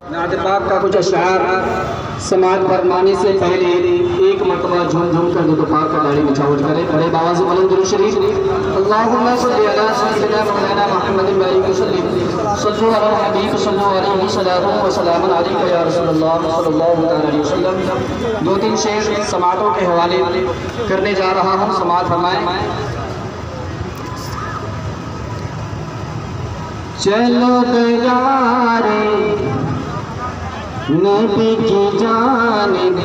नात पाक का कुछ अशआर समाज फरमाने से पहले एक मरतबा झूम झूम कर दो पाक का दाढ़ी बिछावट करें। बड़े बाबा से बुलंद दुरूद शरीफ अल्लाहुम्मा सल्ली अला सय्यिदिना मौलाना मुहम्मदिन बारिक वसल्लिम सल्लल्लाहु अलैहि हबीब सल्लल्लाहु अलैहि वसल्लम व सलाम अलैका या रसूलल्लाह सल्लल्लाहु अलैहि वसल्लम। दो तीन शेर समातों के हवाले करने जा रहा हूँ, समात फरमाएं। चलो यारे नबी की जानिब,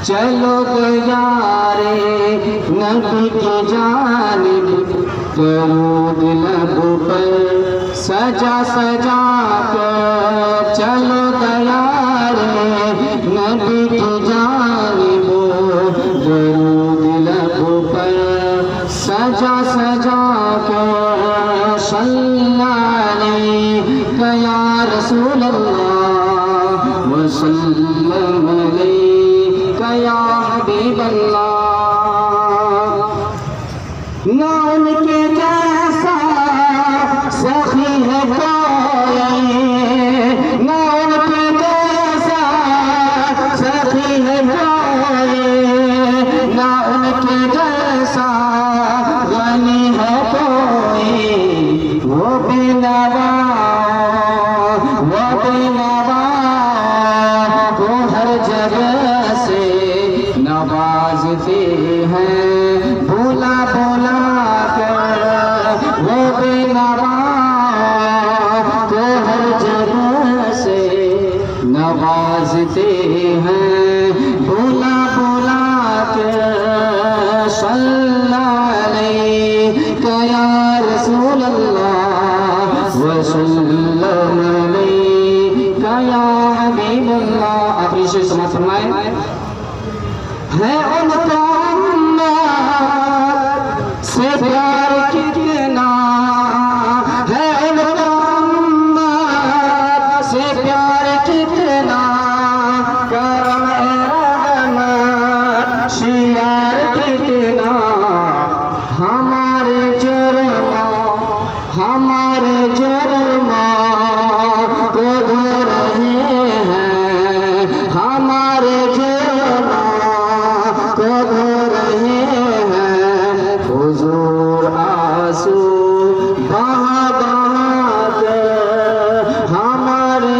चलो यारे नबी की जानिब, दरूद लब पर सजा सजा कर। चलो यारे नबी की जानिब, दरूद लब पर सजा सजा कर। सल्लल्लाहु अलैका या रसूल अल्लाह व सल्लल्लाहु अलैका या हबीब अल्लाह। ना उनके जैसा सखी है कोई, ना उनके जैसा सखी है कोई, ना उनके जैसा गनी है कोई। वो बेनवा को हर जगह से नवाजते हैं भोला भोला कर। वो बेनवा को हर जगह से नवाजते हैं भोला भोला कर। सल्लल्लाहु अलैका या रसूल अल्लाह व सल्लल्लाहु अलैका या हबीब अल्लाह। आखिरी शेर समाप्त फरमाएं। है उनका उम्मत से प्यार कितना, है उनका उम्मत से प्यार कितना, करम रहमत शियार कितना। हमारे जुर्मा को धो रहे हैं, हमारे जुर्मा को धो रहे हैं। हुजूर आंसू बहा बहा कर हमारे